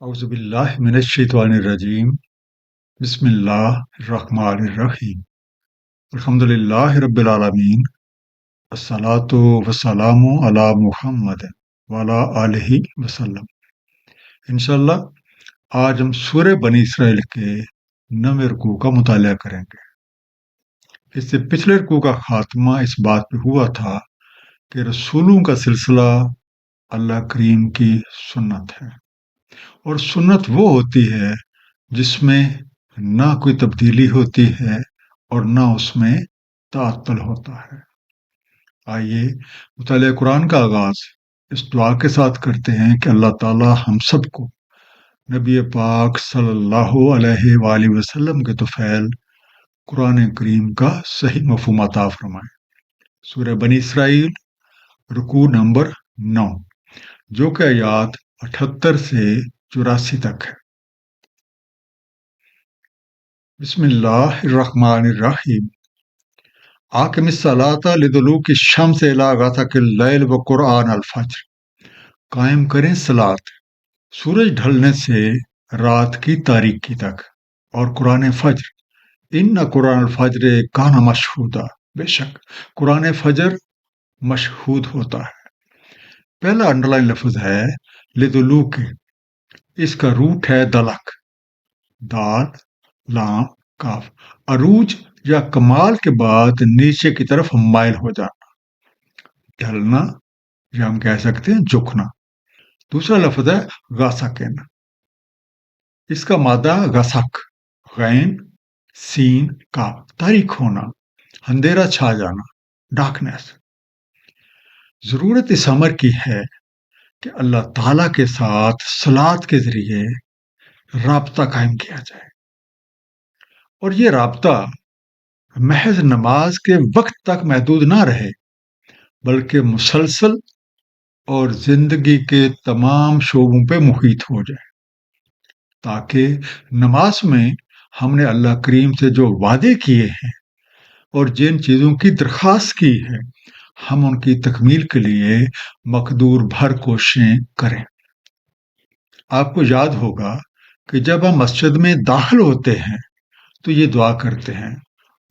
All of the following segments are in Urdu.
اعوذ باللہ من الشیطان الرجیم بسم اللہ الرحمن الرحیم الحمد للہ رب العالمین الصلاۃ والسلام علی محمد وعلی آلہ وسلم۔ انشاءاللہ آج ہم سورہ بنی اسرائیل کے 9 رکوع کا مطالعہ کریں گے۔ اس سے پچھلے رکوع کا خاتمہ اس بات پہ ہوا تھا کہ رسولوں کا سلسلہ اللہ کریم کی سنت ہے، اور سنت وہ ہوتی ہے جس میں نہ کوئی تبدیلی ہوتی ہے اور نہ اس میں تعطل ہوتا ہے۔ آئیے مطالعہ قرآن کا آغاز اس دعا کے ساتھ کرتے ہیں کہ اللہ تعالی ہم سب کو نبی پاک صلی اللہ علیہ وآلہ وسلم کے طفیل قرآن کریم کا صحیح مفہوم عطا فرمائے۔ سورہ بنی اسرائیل رکوع نمبر 9، جو کہ آیات 78 سے 84 تک ہے۔ بسم اللہ الرحمن الرحیم۔ اقم الصلاۃ لدلوک الشمس الی غسق اللیل وقرآن الفجر۔ قائم کریں صلاۃ سورج ڈھلنے سے رات کی تاریکی تک اور قرآن فجر۔ ان قرآن الفجر کان مشہودا، بے شک قرآن فجر مشہود ہوتا ہے۔ پہلا انڈرلائن لفظ ہے لدلوک، اس کا روٹ ہے دلک، دال لام کاف، عروج یا کمال کے بعد نیچے کی طرف مائل ہو جانا، ڈھلنا، یا ہم کہہ سکتے ہیں جھکنا۔ دوسرا لفظ ہے غاسقن، اس کا مادہ غسق، غین سین کاف، تاریک ہونا، اندھیرا چھا جانا، ڈارکنیس۔ ضرورت اس امر کی ہے کہ اللہ تعالیٰ کے ساتھ صلاۃ کے ذریعے رابطہ قائم کیا جائے، اور یہ رابطہ محض نماز کے وقت تک محدود نہ رہے، بلکہ مسلسل اور زندگی کے تمام شعبوں پہ محیط ہو جائے، تاکہ نماز میں ہم نے اللہ کریم سے جو وعدے کیے ہیں اور جن چیزوں کی درخواست کی ہے، ہم ان کی تکمیل کے لیے مقدور بھر کوششیں کریں۔ آپ کو یاد ہوگا کہ جب ہم مسجد میں داخل ہوتے ہیں تو یہ دعا کرتے ہیں،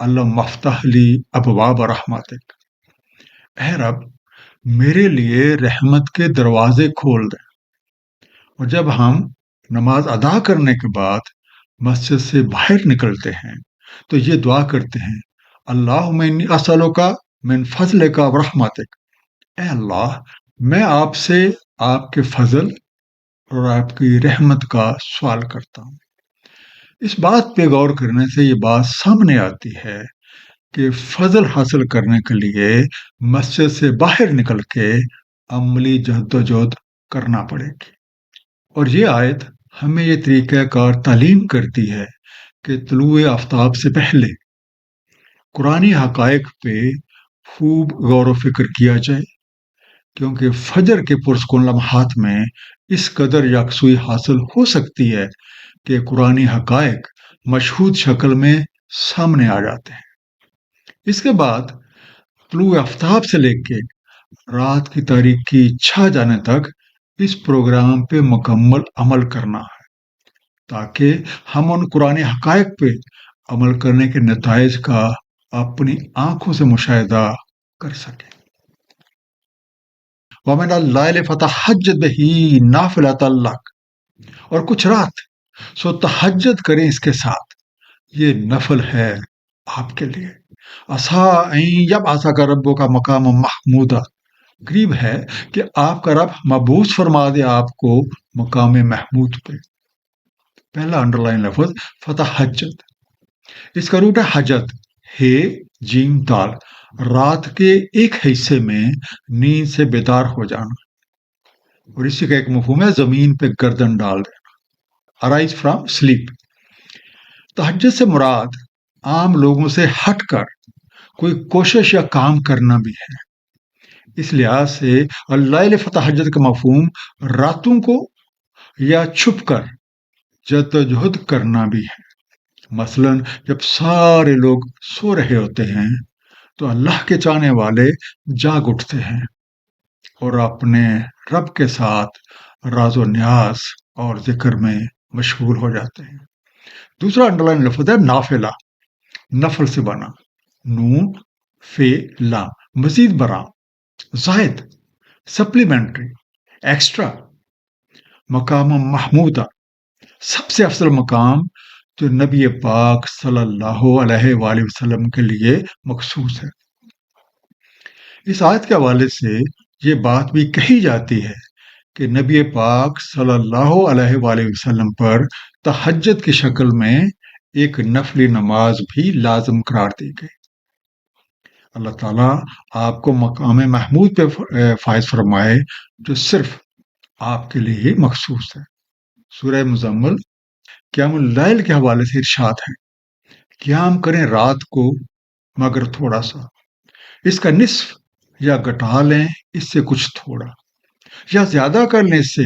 اللہ مفتح لی ابواب رحمتک، اے رب میرے لیے رحمت کے دروازے کھول دیں۔ اور جب ہم نماز ادا کرنے کے بعد مسجد سے باہر نکلتے ہیں تو یہ دعا کرتے ہیں، اللہم انی اسألک من فضلک و رحمتک، اے اللہ میں آپ سے آپ کے فضل اور آپ کی رحمت کا سوال کرتا ہوں۔ اس بات پہ غور کرنے سے یہ بات سامنے آتی ہے کہ فضل حاصل کرنے کے لیے مسجد سے باہر نکل کے عملی جہد کرنا پڑے گی، اور یہ آیت ہمیں یہ طریقہ کار تعلیم کرتی ہے کہ طلوع آفتاب سے پہلے قرآنی حقائق پہ خوب غور و فکر کیا جائے، کیونکہ فجر کے پرسکون لمحات میں اس قدر یکسوئی حاصل ہو سکتی ہے کہ قرآنی حقائق مشہود شکل میں سامنے آ جاتے ہیں۔ اس کے بعد طلوع آفتاب سے لے کے رات کی تاریکی چھا جانے تک اس پروگرام پہ مکمل عمل کرنا ہے، تاکہ ہم ان قرآنی حقائق پہ عمل کرنے کے نتائج کا اپنی آنکھوں سے مشاہدہ کر سکیں۔ وَمِنَ اللَّيْلِ فَتَہَجَّدْ بِهِ نَافِلَةً لَكَ، اور کچھ رات سو تہجد کریں اس کے ساتھ، یہ نفل ہے آپ کے لیے۔ عسیٰ ان یبعثک ربک مقاما محمودا، قریب ہے کہ آپ کا رب مبعوث فرما دے آپ کو مقام محمود پہ۔ پہلا انڈرلائن لفظ فتحجد، اس کا روٹ ہے حجت، ہے جیم دال، رات کے ایک حصے میں نیند سے بیدار ہو جانا، اور اسی کا ایک مفہوم ہے زمین پہ گردن ڈال دینا، ارائز فرام سلیپ۔ تہجد سے مراد عام لوگوں سے ہٹ کر کوئی کوشش یا کام کرنا بھی ہے۔ اس لحاظ سے اللیل فتہجد کا مفہوم راتوں کو یا چھپ کر جدوجہد کرنا بھی ہے۔ مثلاً جب سارے لوگ سو رہے ہوتے ہیں تو اللہ کے چاہنے والے جاگ اٹھتے ہیں اور اپنے رب کے ساتھ راز و نیاز اور ذکر میں مشغول ہو جاتے ہیں۔ دوسرا انڈرلائن لفظ ہے نافلہ، نفل سے بنا، نون فے لا، مزید برآں، زائد، سپلیمنٹری، ایکسٹرا، مقام محمودہ، سب سے افضل مقام جو نبی پاک صلی اللہ علیہ وآلہ وسلم کے لیے مخصوص ہے۔ اس آیت کے حوالے سے یہ بات بھی کہی جاتی ہے کہ نبی پاک صلی اللہ علیہ وآلہ وسلم پر تہجد کی شکل میں ایک نفلی نماز بھی لازم قرار دی گئی۔ اللہ تعالیٰ آپ کو مقام محمود پہ فائز فرمائے جو صرف آپ کے لیے ہی مخصوص ہے۔ سورہ مزمل قیام اللیل کے حوالے سے ارشاد ہے، قیام کریں رات کو مگر تھوڑا سا، اس کا نصف یا گھٹا لیں اس سے کچھ تھوڑا، یا زیادہ کر لیں اس سے،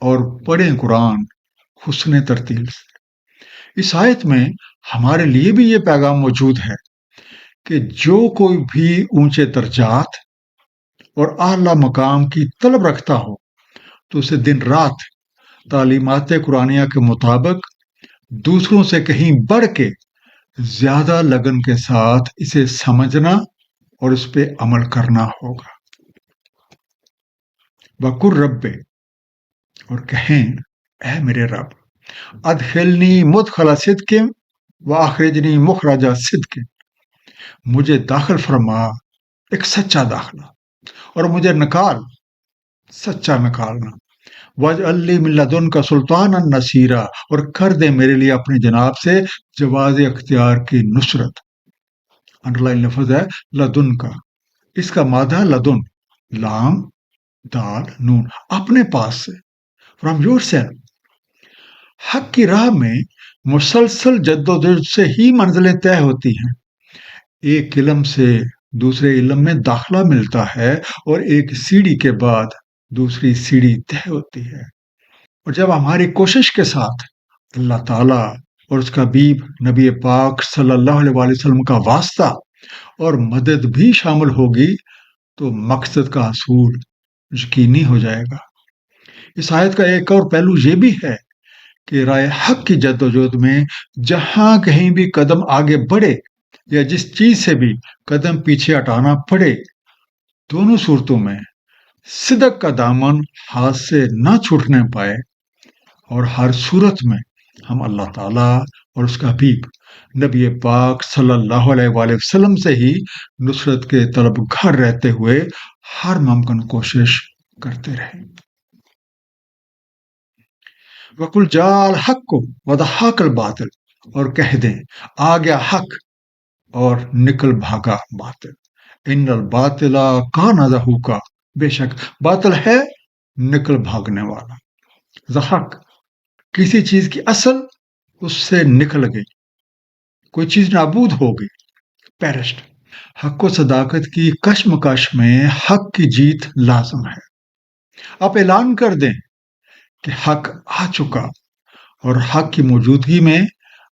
اور پڑھیں قرآن حسن ترتیل سے۔ اس آیت میں ہمارے لیے بھی یہ پیغام موجود ہے کہ جو کوئی بھی اونچے درجات اور اعلیٰ مقام کی طلب رکھتا ہو تو اسے دن رات تعلیمات قرآنیہ کے مطابق دوسروں سے کہیں بڑھ کے زیادہ لگن کے ساتھ اسے سمجھنا اور اس پہ عمل کرنا ہوگا۔ وَقُلْ رَبِّ، اور کہیں اے میرے رب، ادخلنی مدخل صدق واخرجنی مخرج صدق، مجھے داخل فرما ایک سچا داخلہ، اور مجھے نکال سچا نکالنا۔ وَاجْعَلْ لِي مِن لَّدُنْكَ سُلْطَانًا نَصِيرًا، اور کر دے میرے لیے اپنی جناب سے جواز اختیار کی نصرت۔ انڈرلائن لفظ ہے لدن کا، اس کا مادہ لدن، لام دال نون، اپنے پاس سے، فرام یور سیلف۔ حق کی راہ میں مسلسل جد و جہد سے ہی منزلیں طے ہوتی ہیں۔ ایک علم سے دوسرے علم میں داخلہ ملتا ہے اور ایک سیڑھی کے بعد دوسری سیڑھی طے ہوتی ہے، اور جب ہماری کوشش کے ساتھ اللہ تعالیٰ اور اس کا حبیب نبی پاک صلی اللہ علیہ وآلہ وسلم کا واسطہ اور مدد بھی شامل ہوگی تو مقصد کا حصول یقینی ہو جائے گا۔ اس آیت کا ایک اور پہلو یہ بھی ہے کہ رائے حق کی جد و جہد میں جہاں کہیں بھی قدم آگے بڑھے یا جس چیز سے بھی قدم پیچھے ہٹانا پڑے، دونوں صورتوں میں صدق کا دامن ہاتھ سے نہ چھوٹنے پائے، اور ہر صورت میں ہم اللہ تعالیٰ اور اس کا حبیب نبی پاک صلی اللہ علیہ وآلہ وسلم سے ہی نصرت کے طلبگار رہتے ہوئے ہر ممکن کوشش کرتے رہیں۔ وَقُلْ جَاءَ الْحَقُّ وَزَهَقَ الْبَاطِلُ، اور کہہ دیں آ گیا حق اور نکل بھاگا باطل۔ ان الباطل کان زہوقا، بے شک باطل ہے نکل بھاگنے والا۔ زہق، کسی چیز کی اصل اس سے نکل گئی، کوئی چیز نابود ہو گئی، پیرسٹ۔ حق و صداقت کی کشمکش میں حق کی جیت لازم ہے۔ آپ اعلان کر دیں کہ حق آ چکا، اور حق کی موجودگی میں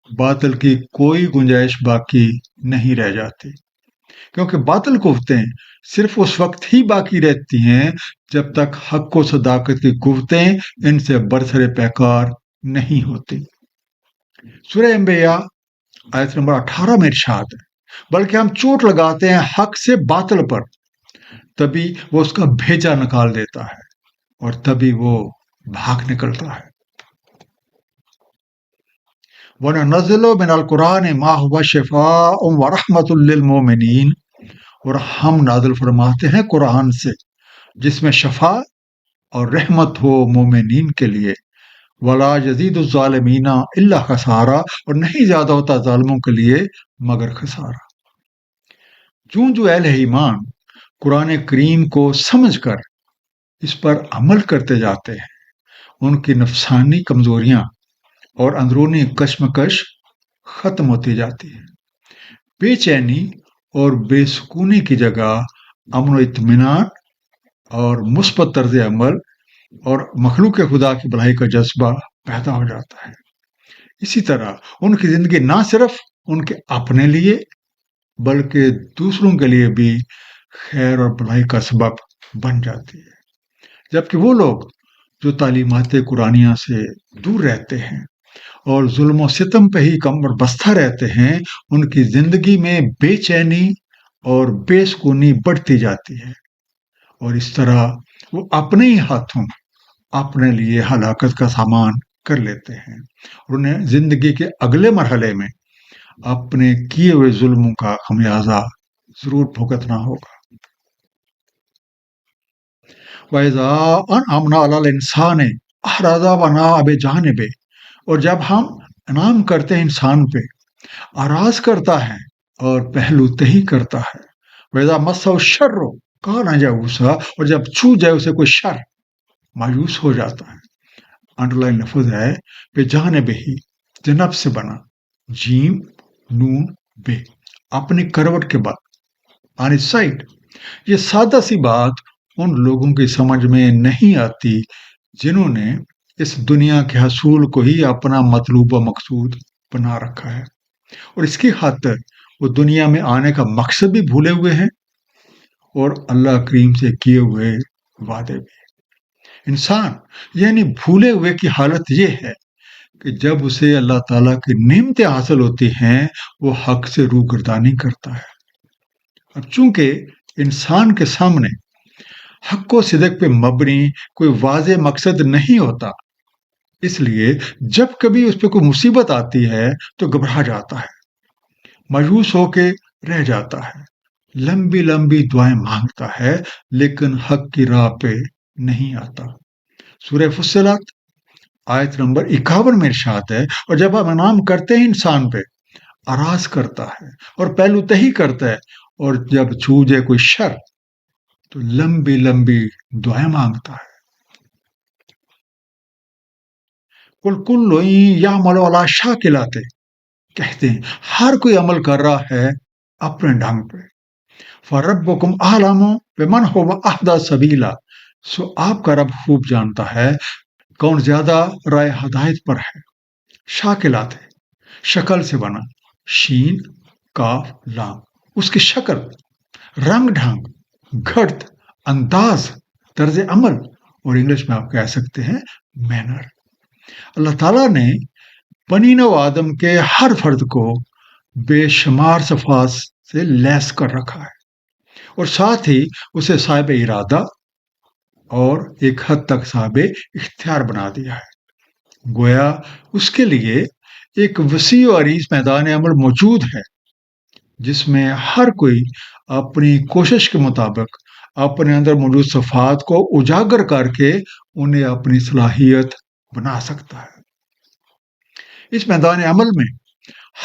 باطل کی کوئی گنجائش باقی نہیں رہ جاتی، کیونکہ باطل قوتیں صرف اس وقت ہی باقی رہتی ہیں جب تک حق و صداقت کی قوتیں ان سے برسر پیکار نہیں ہوتی۔ سورہ انبیاء آیت نمبر 18 میں ارشاد ہے، بلکہ ہم چوٹ لگاتے ہیں حق سے باطل پر، تبھی وہ اس کا بھیجا نکال دیتا ہے اور تبھی وہ بھاگ نکلتا ہے۔ وَنَنَزِّلُ مِنَ الْقُرْآنِ مَا هُوَ شِفَاءٌ وَرَحْمَةٌ لِّلْمُؤْمِنِينَ، اور ہم نازل فرماتے ہیں قرآن سے جس میں شفا اور رحمت ہو مومنین کے لیے۔ وَلَا يَزِيدُ الظَّالِمِينَ إِلَّا خَسَارًا، اور نہیں زیادہ ہوتا ظالموں کے لیے مگر خسارہ۔ جو اہل ایمان قرآن کریم کو سمجھ کر اس پر عمل کرتے جاتے ہیں، ان کی نفسانی کمزوریاں اور اندرونی کشمکش ختم ہوتی جاتی ہے۔ بے چینی اور بے سکونی کی جگہ امن و اطمینان اور مثبت طرز عمل اور مخلوق خدا کی بھلائی کا جذبہ پیدا ہو جاتا ہے۔ اسی طرح ان کی زندگی نہ صرف ان کے اپنے لیے بلکہ دوسروں کے لیے بھی خیر اور بھلائی کا سبب بن جاتی ہے، جبکہ وہ لوگ جو تعلیمات قرآنیہ سے دور رہتے ہیں اور ظلم و ستم پہ ہی کمر بستہ رہتے ہیں، ان کی زندگی میں بے چینی اور بے سکونی بڑھتی جاتی ہے، اور اس طرح وہ اپنے ہی ہاتھوں اپنے لیے ہلاکت کا سامان کر لیتے ہیں، اور انہیں زندگی کے اگلے مرحلے میں اپنے کیے ہوئے ظلموں کا خمیازہ ضرور بھگتنا ہوگا۔ وَإِذَا أَنْعَمْنَا عَلَى الْإِنسَانِ أَعْرَضَ وَنَأَىٰ بِجَانِبِهِ، اور جب ہم انعام کرتے ہیں انسان پہ، اراض کرتا ہے اور پہلو تہی کرتا ہے۔ وَإِذَا مَسَّهُ الشَّرُّ كَانَ يَئُوسًا، اور جب چھو جائے اسے کوئی شر، مایوس ہو جاتا ہے۔ انڈر لائن لفظ ہے بِجَانِبِهِ، جنب سے بنا، جیم نون بے، اپنی کروٹ کے بعد، آن اٹ سائڈ۔ یہ سادہ سی بات ان لوگوں کی سمجھ میں نہیں آتی جنہوں نے اس دنیا کے حصول کو ہی اپنا مطلوب و مقصود بنا رکھا ہے، اور اس کی خاطر وہ دنیا میں آنے کا مقصد بھی بھولے ہوئے ہیں اور اللہ کریم سے کیے ہوئے وعدے بھی۔ انسان یعنی بھولے ہوئے کی حالت یہ ہے کہ جب اسے اللہ تعالیٰ کی نعمتیں حاصل ہوتی ہیں وہ حق سے روگردانی کرتا ہے۔ اب چونکہ انسان کے سامنے حق و صدق پہ مبنی کوئی واضح مقصد نہیں ہوتا، اس لیے جب کبھی اس پہ کوئی مصیبت آتی ہے تو گھبرا جاتا ہے، مایوس ہو کے رہ جاتا ہے، لمبی لمبی دعائیں مانگتا ہے، لیکن حق کی راہ پہ نہیں آتا۔ سورہ فصلت آیت نمبر 51 میں ارشاد ہے، اور جب ہم انعام کرتے ہیں انسان پہ، اراض کرتا ہے اور پہلو تہی کرتا ہے، اور جب چھو جائے کوئی شر تو لمبی لمبی دعائیں مانگتا ہے۔ قُلْ كُلٌّ يَعْمَلُ عَلَىٰ شَاكِلَتِهِ، کہتے ہیں ہر کوئی عمل کر رہا ہے اپنے ڈھنگ پہ۔ فَرَبُّكُمْ أَعْلَمُ بِمَنْ هُوَ أَهْدَىٰ سَبِيلًا، سو آپ کا رب خوب جانتا ہے کون زیادہ رائے ہدایت پر ہے۔ شاکلات ہے، شکل سے بنا، شین کاف لام، اس کی شکل، رنگ ڈھنگ، گھڑت، انداز، طرز عمل، اور انگلش میں آپ کہہ سکتے ہیں مینر۔ اللہ تعالیٰ نے بنی نوع آدم کے ہر فرد کو بے شمار صفات سے لیس کر رکھا ہے، اور ساتھ ہی اسے صاحب ارادہ اور ایک حد تک صاحب اختیار بنا دیا ہے۔ گویا اس کے لیے ایک وسیع و عریض میدان عمل موجود ہے جس میں ہر کوئی اپنی کوشش کے مطابق اپنے اندر موجود صفات کو اجاگر کر کے انہیں اپنی صلاحیت بنا سکتا ہے۔ اس میدان عمل میں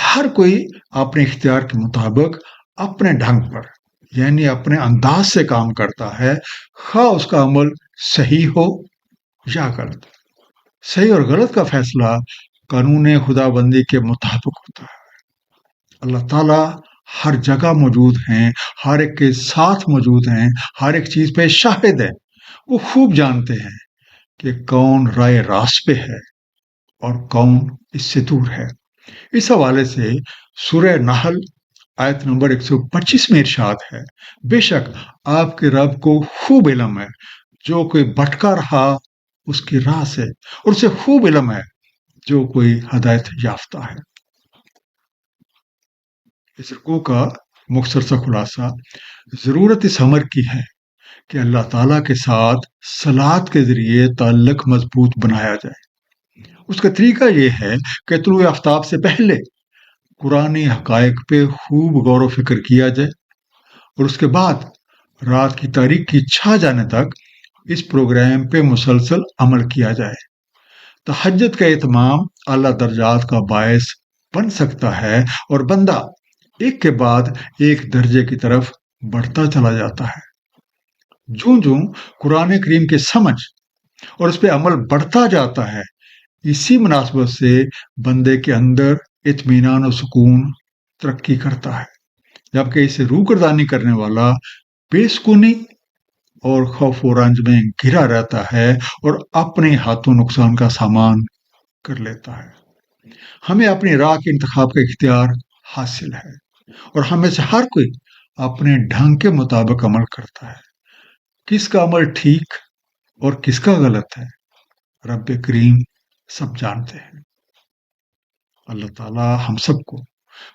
ہر کوئی اپنے اختیار کے مطابق اپنے ڈھنگ پر یعنی اپنے انداز سے کام کرتا ہے، خواہ اس کا عمل صحیح ہو یا غلط۔ صحیح اور غلط کا فیصلہ قانون خدا بندی کے مطابق ہوتا ہے۔ اللہ تعالیٰ ہر جگہ موجود ہیں، ہر ایک کے ساتھ موجود ہیں، ہر ایک چیز پہ شاہد ہے۔ وہ خوب جانتے ہیں کہ کون رائے راست پہ ہے اور کون اس سے دور ہے۔ اس حوالے سے سورہ نحل آیت نمبر 125 میں ارشاد ہے، بے شک آپ کے رب کو خوب علم ہے جو کوئی بھٹکا رہا اس کی راہ سے، اور اسے خوب علم ہے جو کوئی ہدایت یافتہ ہے۔ اس رکوع کا مختصر سا خلاصہ، ضرورت اس امر کی ہے کہ اللہ تعالیٰ کے ساتھ صلات کے ذریعے تعلق مضبوط بنایا جائے۔ اس کا طریقہ یہ ہے کہ طلوع آفتاب سے پہلے قرآنی حقائق پہ خوب غور و فکر کیا جائے، اور اس کے بعد رات کی تاریکی چھا جانے تک اس پروگرام پہ مسلسل عمل کیا جائے۔ تہجد کا اہتمام اعلیٰ درجات کا باعث بن سکتا ہے، اور بندہ ایک کے بعد ایک درجے کی طرف بڑھتا چلا جاتا ہے۔ جوں جوں قرآن کریم کی سمجھ اور اس پہ عمل بڑھتا جاتا ہے، اسی مناسبت سے بندے کے اندر اطمینان و سکون ترقی کرتا ہے، جبکہ اسے روگردانی کرنے والا بے سکونی اور خوف و رنج میں گھرا رہتا ہے اور اپنے ہاتھوں نقصان کا سامان کر لیتا ہے۔ ہمیں اپنی راہ کے انتخاب کا اختیار حاصل ہے، اور ہمیں سے ہر کوئی اپنے ڈھنگ کے مطابق عمل کرتا ہے۔ کس کا عمل ٹھیک اور کس کا غلط ہے رب کریم سب جانتے ہیں۔ اللہ تعالیٰ ہم سب کو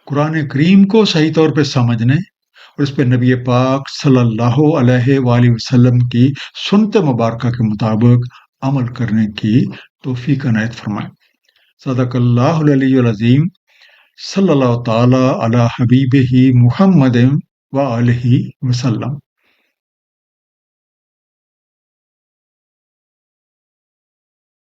قرآن کریم کو صحیح طور پہ سمجھنے اور اس پہ نبی پاک صلی اللہ علیہ وآلہ وسلم کی سنت مبارکہ کے مطابق عمل کرنے کی توفیق عنایت فرمائے۔ صدق اللہ العلی العظیم۔ صلی اللہ تعالی علی حبیبہ محمد وآلہ وسلم۔